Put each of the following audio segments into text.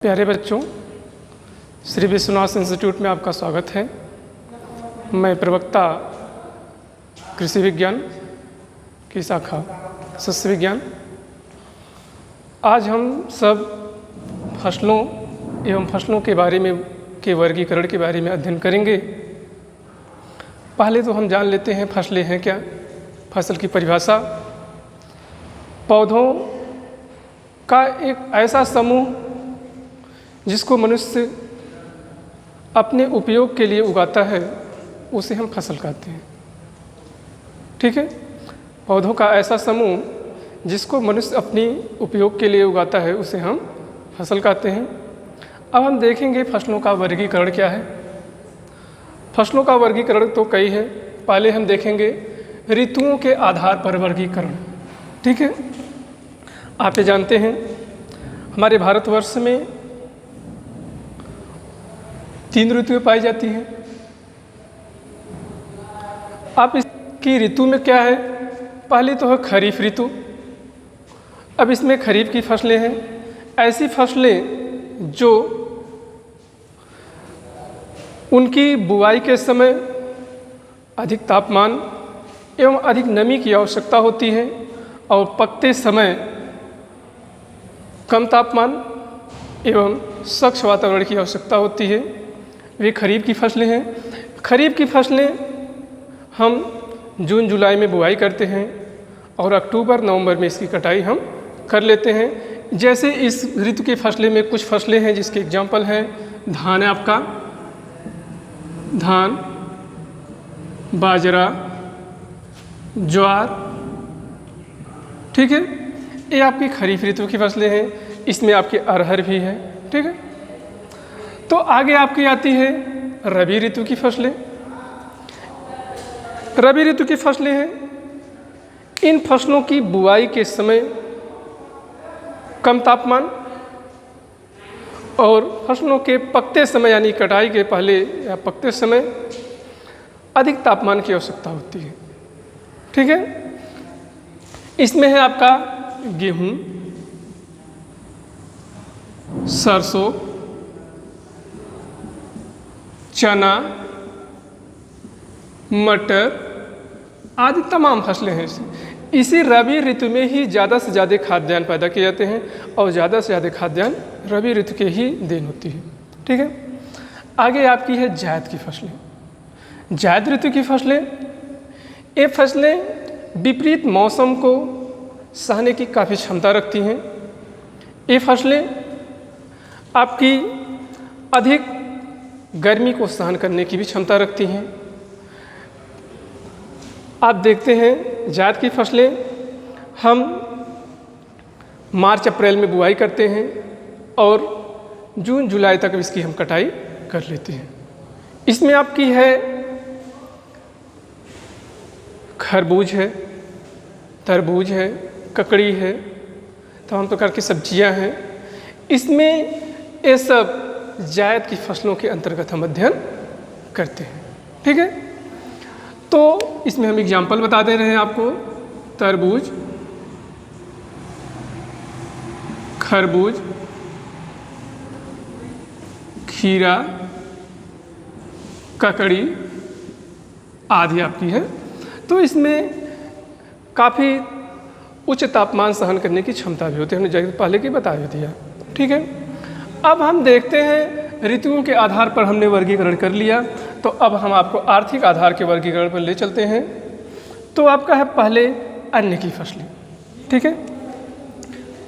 प्यारे बच्चों, श्री विश्वनाथ इंस्टीट्यूट में आपका स्वागत है। मैं प्रवक्ता कृषि विज्ञान की शाखा सस्य विज्ञान। आज हम सब फसलों एवं फसलों के बारे में के वर्गीकरण के बारे में अध्ययन करेंगे। पहले तो हम जान लेते हैं फसलें हैं क्या। फसल की परिभाषा पौधों का एक ऐसा समूह जिसको मनुष्य अपने उपयोग के लिए उगाता है, उसे हम फसल कहते हैं। ठीक है, पौधों का ऐसा समूह जिसको मनुष्य अपनी उपयोग के लिए उगाता है, उसे हम फसल कहते हैं। अब हम देखेंगे फसलों का वर्गीकरण क्या है। फसलों का वर्गीकरण तो कई है। पहले हम देखेंगे ऋतुओं के आधार पर वर्गीकरण। ठीक है, आप ये जानते हैं हमारे भारतवर्ष में 3 ऋतुएं पाई जाती हैं। अब इसकी ऋतु में क्या है, पहली तो है खरीफ ऋतु। अब इसमें खरीफ की फसलें हैं, ऐसी फसलें जो उनकी बुआई के समय अधिक तापमान एवं अधिक नमी की आवश्यकता होती है और पकते समय कम तापमान एवं स्वच्छ वातावरण की आवश्यकता होती है। वे खरीफ की फसलें हैं। खरीफ की फसलें हम जून जुलाई में बुआई करते हैं और अक्टूबर नवंबर में इसकी कटाई हम कर लेते हैं। जैसे इस ऋतु की फसलें में कुछ फसलें हैं जिसके एग्जाम्पल हैं, धान है आपका, धान, बाजरा, ज्वार। ठीक है, ये आपकी खरीफ ऋतु की फसलें हैं। इसमें आपके अरहर भी है। ठीक है, तो आगे आपकी आती है रबी ऋतु की फसलें। रबी ऋतु की फसलें हैं, इन फसलों की बुआई के समय कम तापमान और फसलों के पकते समय यानी कटाई के पहले या पकते समय अधिक तापमान की आवश्यकता होती है। ठीक है, इसमें है आपका गेहूं, सरसों, चना, मटर आदि तमाम फसलें हैं। इसी रबी ऋतु में ही ज़्यादा से ज़्यादा खाद्यान्न पैदा किए जाते हैं और ज़्यादा से ज़्यादा खाद्यान्न रबी ऋतु के ही देन होती है। ठीक है, आगे आपकी है जायद की फसलें। जायद ऋतु की फसलें, ये फसलें विपरीत मौसम को सहने की काफ़ी क्षमता रखती हैं। ये फसलें आपकी अधिक गर्मी को सहन करने की भी क्षमता रखती हैं। आप देखते हैं जायद की फसलें हम मार्च अप्रैल में बुआई करते हैं और जून जुलाई तक इसकी हम कटाई कर लेते हैं। इसमें आपकी है खरबूज है, तरबूज है, ककड़ी है, तमाम प्रकार की सब्जियां हैं। इसमें ये सब जायद की फसलों के अंतर्गत हम अध्ययन करते हैं। ठीक है, तो इसमें हम एग्जाम्पल बता दे रहे हैं आपको। तरबूज, खरबूज, खीरा, ककड़ी आदि आपकी है। तो इसमें काफ़ी उच्च तापमान सहन करने की क्षमता भी होती है, हमने जैसे पहले की बता दिया। ठीक है, अब हम देखते हैं ऋतुओं के आधार पर हमने वर्गीकरण कर लिया, तो अब हम आपको आर्थिक आधार के वर्गीकरण पर ले चलते हैं। तो आपका है पहले अन्न की फसलें। ठीक है,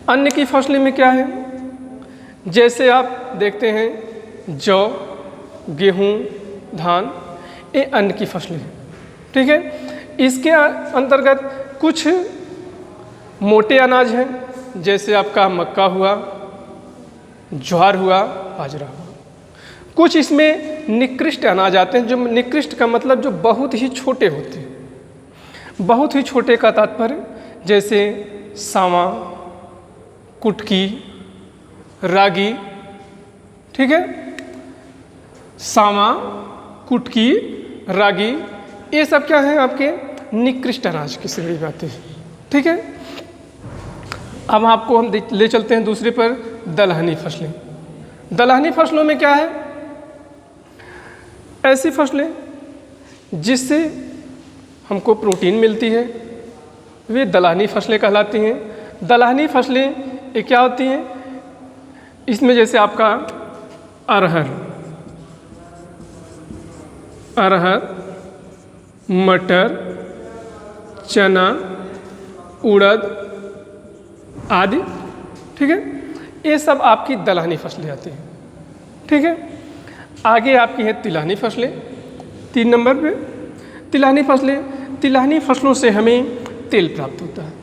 अन्न की फसलें में क्या है, जैसे आप देखते हैं जौ, गेहूं, धान, ये अन्न की फसलें हैं। ठीक है, इसके अंतर्गत कुछ मोटे अनाज हैं, जैसे आपका मक्का हुआ, ज्वार हुआ, बाजरा हुआ। कुछ इसमें निकृष्ट अनाज आते हैं, जो निकृष्ट का मतलब जो बहुत ही छोटे होते हैं। बहुत ही छोटे का तात्पर्य जैसे सावा, कुटकी, रागी। ठीक है, सावा, कुटकी, रागी, ये सब क्या है आपके निकृष्ट अनाज की श्रेणी में आते हैं। ठीक है, अब आपको हम ले चलते हैं दूसरे पर दलहनी फसलें। दलहनी फसलों में क्या है, ऐसी फसलें जिससे हमको प्रोटीन मिलती है वे दलहनी फसलें कहलाती हैं। दलहनी फसलें ये क्या होती हैं, इसमें जैसे आपका अरहर, मटर, चना, उड़द आदि, ठीक है, ये सब आपकी दलहनी फसलें आती हैं। ठीक है, आगे आपकी है तिलहनी फसलें 3 नंबर पे। तिलहनी फसलों से हमें तेल प्राप्त होता है।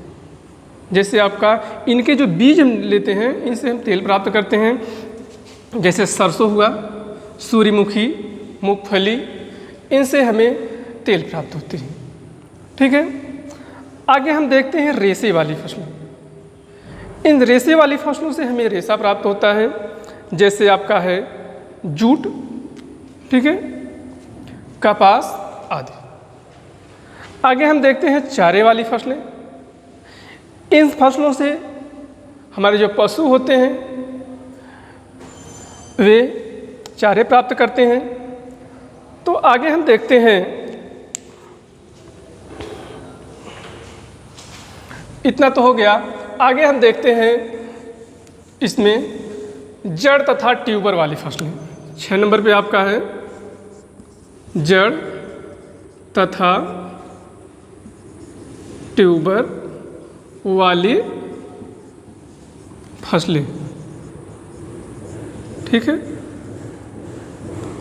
जैसे आपका इनके जो बीज हम लेते हैं इनसे हम तेल प्राप्त करते हैं, जैसे सरसों हुआ, सूर्यमुखी, मूंगफली, इनसे हमें तेल प्राप्त होती है। ठीक है, आगे हम देखते हैं रेशे वाली फसलें। इन रेशे वाली फसलों से हमें रेशा प्राप्त होता है, जैसे आपका है जूट, ठीक है, कपास आदि। आगे हम देखते हैं चारे वाली फसलें। इन फसलों से हमारे जो पशु होते हैं वे चारे प्राप्त करते हैं। तो आगे हम देखते हैं, इतना तो हो गया। आगे हम देखते हैं इसमें जड़ तथा ट्यूबर वाली फसलें। 6 नंबर पे आपका है जड़ तथा ट्यूबर वाली फसलें। ठीक है,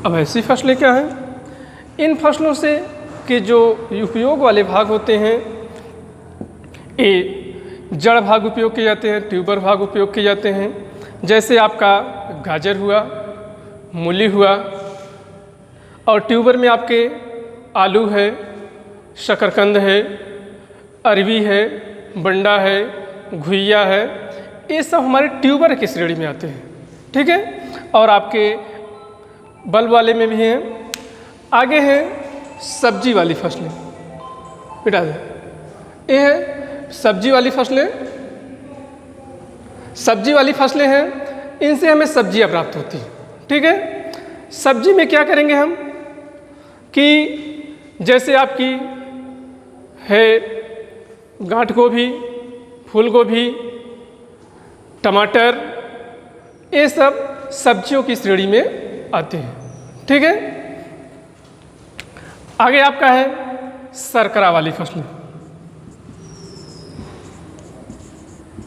अब ऐसी फसलें क्या हैं, इन फसलों से के जो उपयोग वाले भाग होते हैं, ये जड़ भाग उपयोग किए जाते हैं, ट्यूबर भाग उपयोग किए जाते हैं। जैसे आपका गाजर हुआ, मूली हुआ, और ट्यूबर में आपके आलू है, शकरकंद है, अरवी है, बंडा है, घुइया है, ये सब हमारे ट्यूबर की श्रेणी में आते हैं। ठीक है, और आपके बल्ब वाले में भी हैं। आगे है सब्जी वाली फसलें, मिटा दे, ये है सब्जी वाली फसलें। सब्जी वाली फसलें हैं, इनसे हमें सब्जियां प्राप्त होती हैं। ठीक है, सब्जी में क्या करेंगे हम कि जैसे आपकी है गांठ गोभी, फूल गोभी, टमाटर, ये सब सब्जियों की श्रेणी में आते हैं। ठीक है, आगे आपका है शर्करा वाली फसलें।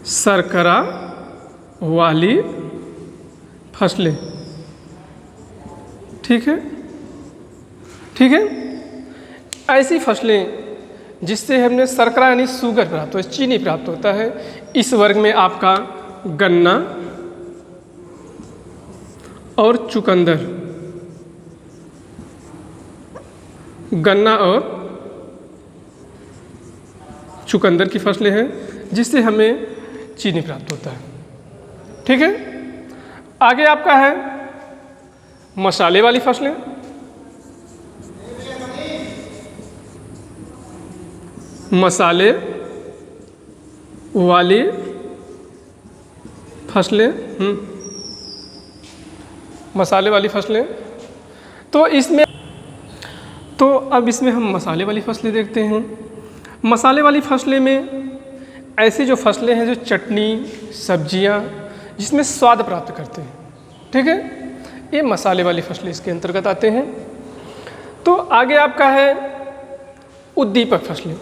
शर्करा वाली फसलें, ठीक है, ठीक है, ऐसी फसलें जिससे हमने शर्करा यानी शुगर प्राप्त होता है, चीनी प्राप्त होता है। इस वर्ग में आपका गन्ना और चुकंदर, गन्ना और चुकंदर की फसलें हैं जिससे हमें चीनी प्राप्त होता है। ठीक है, आगे आपका है मसाले वाली फसलें। मसाले वाली फसलें, मसाले वाली फसलें। तो अब इसमें हम मसाले वाली फसलें देखते हैं। मसाले वाली फसलें में ऐसी जो फसलें हैं जो चटनी, सब्जियां, जिसमें स्वाद प्राप्त करते हैं। ठीक है, ये मसाले वाली फसलें इसके अंतर्गत आते हैं। तो आगे आपका है उद्दीपक फसलें।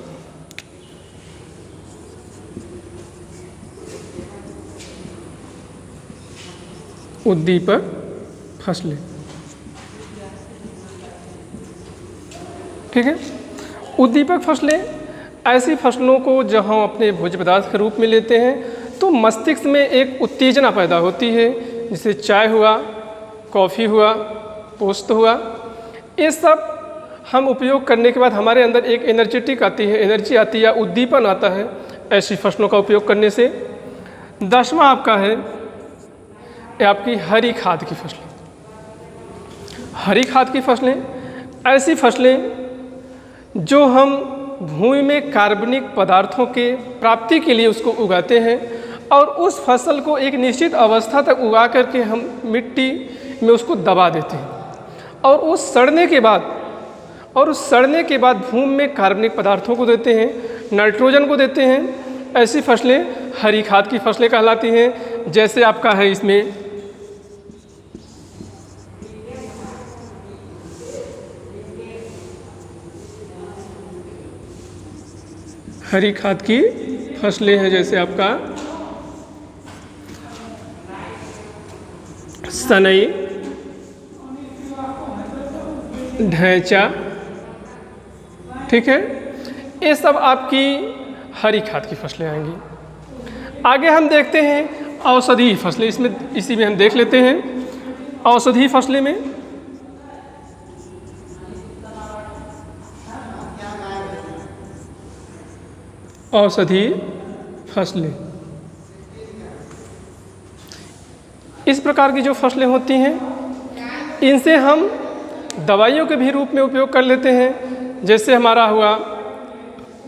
उद्दीपक फसलें, ठीक है, उद्दीपक फसलें ऐसी फसलों को जब हम अपने भोज्य पदार्थ के रूप में लेते हैं तो मस्तिष्क में एक उत्तेजना पैदा होती है, जैसे चाय हुआ, कॉफ़ी हुआ, पोस्त हुआ। ये सब हम उपयोग करने के बाद हमारे अंदर एक एनर्जेटिक आती है, एनर्जी आती है या उद्दीपन आता है ऐसी फसलों का उपयोग करने से। 10वां आपका है आपकी हरी खाद की फसलें। हरी खाद की फसलें ऐसी फसलें जो हम भूमि में कार्बनिक पदार्थों के प्राप्ति के लिए उसको उगाते हैं और उस फसल को एक निश्चित अवस्था तक उगा करके हम मिट्टी में उसको दबा देते हैं और उस सड़ने के बाद भूमि में कार्बनिक पदार्थों को देते हैं, नाइट्रोजन को देते हैं। ऐसी फसलें हरी खाद की फसलें कहलाती हैं। जैसे आपका है इसमें हरी खाद की फसलें हैं, जैसे आपका सनई, ढैंचा, ठीक है, ये सब आपकी हरी खाद की फसलें आएंगी। आगे हम देखते हैं औषधीय फसलें, इसी में हम देख लेते हैं औषधीय फसलें में औषधीय फसलें इस प्रकार की जो फसलें होती हैं, इनसे हम दवाइयों के भी रूप में उपयोग कर लेते हैं। जैसे हमारा हुआ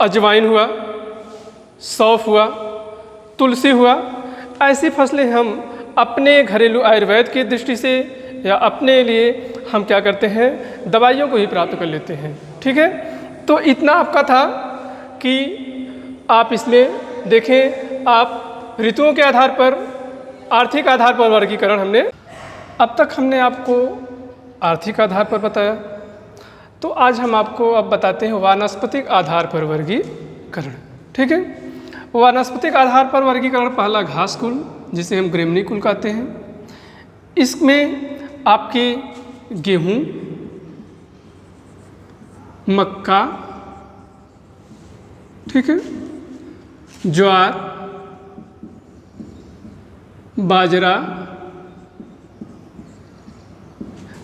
अजवाइन हुआ, सौंफ हुआ, तुलसी हुआ। ऐसी फसलें हम अपने घरेलू आयुर्वेद की दृष्टि से या अपने लिए हम क्या करते हैं, दवाइयों को ही प्राप्त कर लेते हैं। ठीक है, तो इतना आपका था कि आप इसमें देखें, आप ऋतुओं के आधार पर, आर्थिक आधार पर वर्गीकरण हमने अब तक हमने आपको आर्थिक आधार पर बताया। तो आज हम आपको अब बताते हैं वानस्पतिक आधार पर वर्गीकरण। ठीक है, वानस्पतिक आधार पर वर्गीकरण, पहला घास कुल जिसे हम ग्रेमनी कुल कहते हैं। इसमें आपके गेहूँ, मक्का, ठीक है, ज्वार, बाजरा।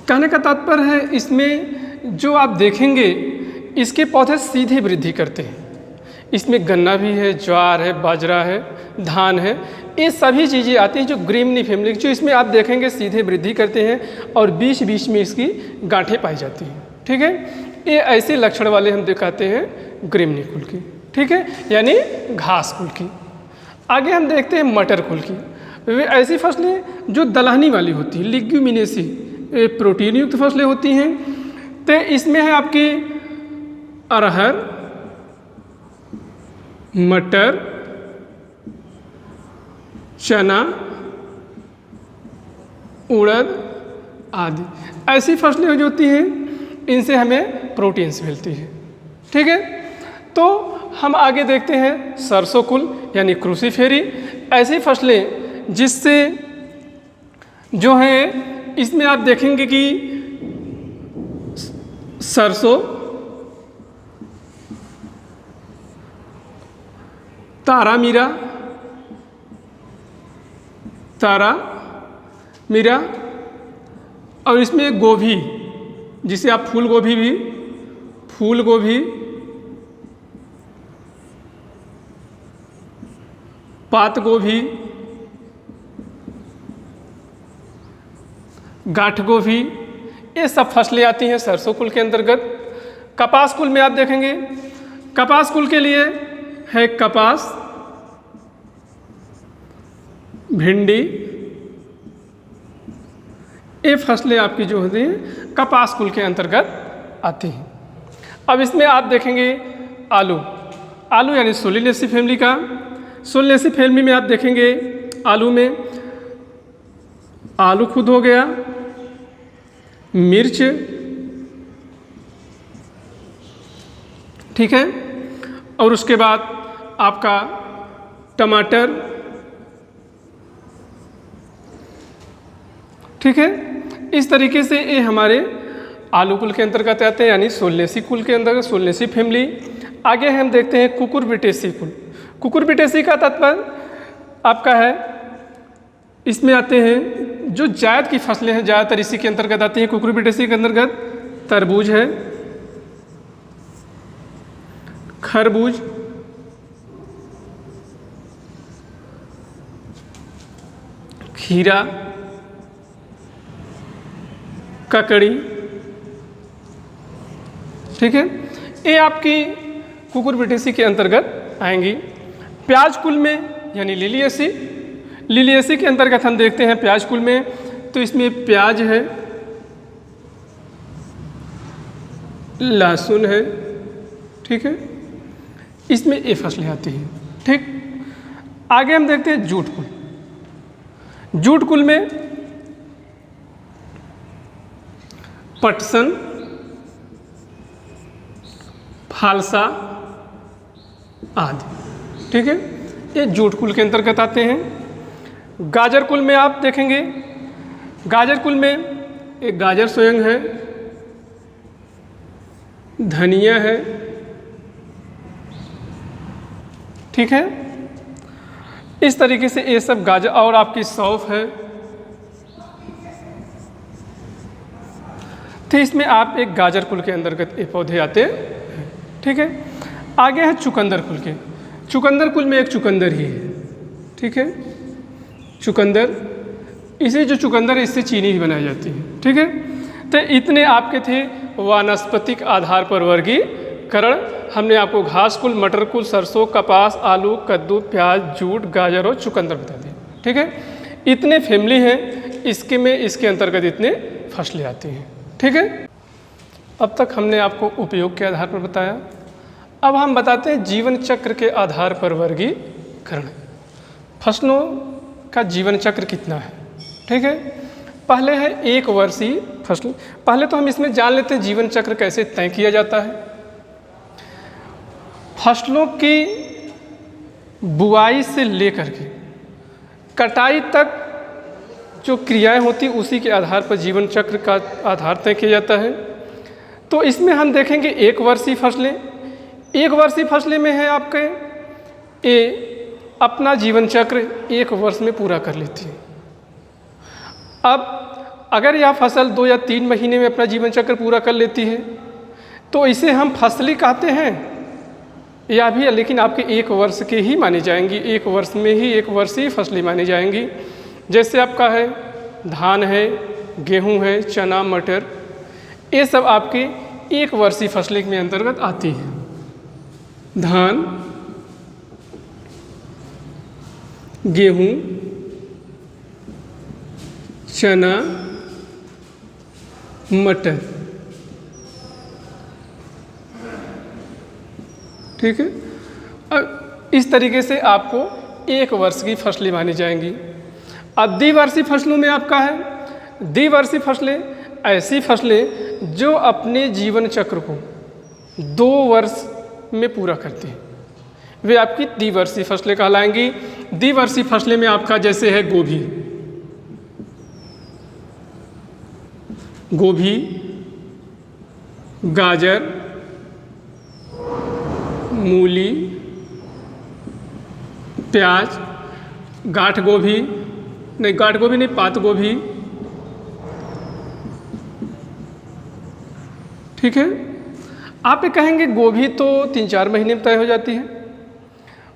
कहने का तात्पर्य है, इसमें जो आप देखेंगे इसके पौधे सीधे वृद्धि करते हैं। इसमें गन्ना भी है, ज्वार है, बाजरा है, धान है, ये सभी चीज़ें आती हैं जो ग्रेमनी फैमिली, जो इसमें आप देखेंगे सीधे वृद्धि करते हैं और बीच बीच में इसकी गांठें पाई जाती हैं। ठीक है, ये ऐसे लक्षण वाले हम दिखाते हैं ग्रेमनी कुल की। ठीक है, यानी घास कुल की। आगे हम देखते हैं मटर कुल की। वे ऐसी फसलें जो दलहनी वाली होती हैं, लिग्यूमिनेसी, प्रोटीन युक्त फसलें होती हैं। तो इसमें है आपकी अरहर, मटर, चना, उड़द आदि। ऐसी फसलें जो होती हैं, इनसे हमें प्रोटीन्स मिलती है। ठीक है, तो हम आगे देखते हैं सरसों कुल यानी क्रूसीफेरी। ऐसी फसलें जिससे जो है, इसमें आप देखेंगे कि सरसों, तारामीरा और इसमें गोभी, जिसे आप फूल गोभी, पात गोभी, गांठ गोभी, ये सब फसलें आती हैं सरसों कुल के अंतर्गत। कपास कुल में आप देखेंगे, कपास कुल के लिए है कपास, भिंडी, ये फसलें आपकी जो होती हैं कपास कुल के अंतर्गत आती हैं। अब इसमें आप देखेंगे आलू यानी सोलिनेसी फैमिली का। सोलिनेसी फैमिली में आप देखेंगे आलू में आलू खुद हो गया, मिर्च, ठीक है, और उसके बाद आपका टमाटर, ठीक है। इस तरीके से ये हमारे आलू कुल के अंतर्गत आते हैं, यानी सोलिनेसी कुल के अंतर्गत, सोलिनेसी फैमिली। आगे हम देखते हैं कुकुरबिटेसी कुल। कुकुरबिटेसी का तात्पर्य आपका है, इसमें आते हैं जो जायद की फसलें हैं, ज़्यादातर इसी के अंतर्गत आती हैं। कुकुरबिटेसी के अंतर्गत तरबूज है, खरबूज, खीरा, ककड़ी, ठीक है, ये आपकी कुकुरबिटेसी के अंतर्गत आएंगी। प्याज कुल में यानी लिलिएसी। लिलिएसी के अंतर्गत हम देखते हैं प्याज कुल में, तो इसमें प्याज है, लहसुन है, ठीक है, इसमें ये फसलें आती हैं। ठीक, आगे हम देखते हैं जूट कुल। जूट कुल में पटसन, फालसा आदि, ठीक है, ये जूट कुल के अंतर्गत आते हैं। गाजर कुल में आप देखेंगे, गाजर कुल में एक गाजर स्वयं है, धनिया है, ठीक है, इस तरीके से ये सब गाजर, और आपकी सौंफ है। तो इसमें आप एक गाजर कुल के अंतर्गत ये पौधे आते हैं, ठीक है। आगे है चुकंदर कुल के। चुकंदर कुल में एक चुकंदर ही है, ठीक है, चुकंदर, इसे जो चुकंदर है इससे चीनी भी बनाई जाती है, ठीक है। तो इतने आपके थे वानस्पतिक आधार पर वर्गीकरण। हमने आपको घास कुल, मटर कुल, सरसों, कपास, आलू, कद्दू, प्याज, जूट, गाजर और चुकंदर बता दिए, ठीक है। इतने फैमिली हैं, इसके अंतर्गत इतने फसलें आती हैं, ठीक है। अब तक हमने आपको उपयोग के आधार पर बताया। अब हम बताते हैं जीवन चक्र के आधार पर वर्गीकरण। फसलों का जीवन चक्र कितना है, ठीक है। पहले है 1 वर्षीय फसल। पहले तो हम इसमें जान लेते हैं जीवन चक्र कैसे तय किया जाता है। फसलों की बुआई से लेकर के कटाई तक जो क्रियाएं होती उसी के आधार पर जीवन चक्र का आधार तय किया जाता है। तो इसमें हम देखेंगे 1 वर्षीय फसलें। 1 वर्षीय फसलें में है आपके ये अपना जीवन चक्र 1 वर्ष में पूरा कर लेती है। अब अगर यह फसल 2 या 3 महीने में अपना जीवन चक्र पूरा कर लेती है तो इसे हम फसली कहते हैं, या भी लेकिन आपके 1 वर्ष के ही मानी जाएंगी। 1 वर्ष में ही 1 वर्षीय फसलें मानी जाएंगी। जैसे आपका है धान है, गेहूं है, चना, मटर, ये सब आपके 1 वर्षीय फसलें में अंतर्गत आती हैं। धान, गेहूं, चना, मटर, ठीक है। अब इस तरीके से आपको 1 वर्ष की फसलें मानी जाएंगी। अब द्विवर्षीय फसलों में आपका है, द्विवर्षीय फसलें ऐसी फसलें जो अपने जीवन चक्र को 2 वर्ष में पूरा करती हैं, वे आपकी द्विवर्षीय फसलें कहलाएंगी। द्विवर्षीय फसलें में आपका जैसे है गोभी, गाजर, मूली, प्याज, गांठ गोभी नहीं, पात गोभी, ठीक है। आप ये कहेंगे गोभी तो 3-4 महीने में तय हो जाती है,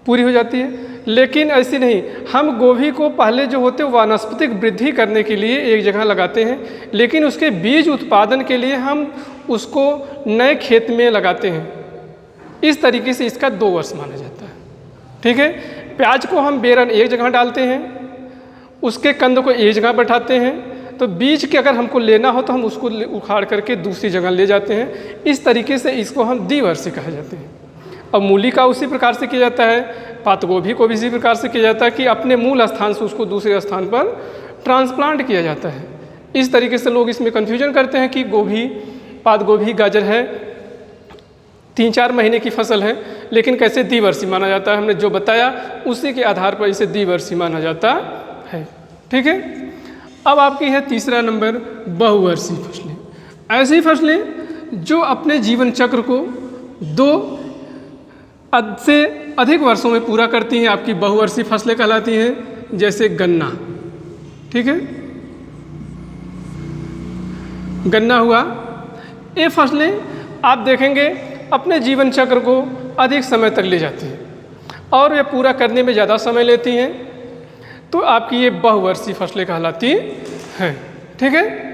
पूरी हो जाती है, लेकिन ऐसी नहीं। हम गोभी को पहले जो होते हैं वानस्पतिक वृद्धि करने के लिए एक जगह लगाते हैं, लेकिन उसके बीज उत्पादन के लिए हम उसको नए खेत में लगाते हैं। इस तरीके से इसका 2 वर्ष माना जाता है, ठीक है। प्याज को हम बेरन एक जगह डालते हैं, उसके कंद को एक जगह बैठाते हैं, तो बीज के अगर हमको लेना हो तो हम उसको उखाड़ करके दूसरी जगह ले जाते हैं। इस तरीके से इसको हम द्विवर्षीय कहा जाते हैं। अब मूली का उसी प्रकार से किया जाता है, पात गोभी को भी इसी प्रकार से किया जाता है कि अपने मूल स्थान से उसको दूसरे स्थान पर ट्रांसप्लांट किया जाता है। इस तरीके से लोग इसमें कन्फ्यूजन करते हैं कि गोभी, पात गोभी, गाजर है 3-4 महीने की फसल है, लेकिन कैसे द्विवर्षीय माना जाता है। हमने जो बताया उसी के आधार पर इसे द्विवर्षीय माना जाता है, ठीक है। अब आपकी है तीसरा नंबर बहुवर्षीय फसलें। ऐसी फसलें जो अपने जीवन चक्र को 2 से अधिक वर्षों में पूरा करती हैं, आपकी बहुवर्षीय फसलें कहलाती हैं। जैसे गन्ना, ठीक है, गन्ना हुआ। ये फसलें आप देखेंगे अपने जीवन चक्र को अधिक समय तक ले जाती हैं और ये पूरा करने में ज़्यादा समय लेती हैं, तो आपकी ये बहुवर्षीय फसलें कहलाती हैं, ठीक है।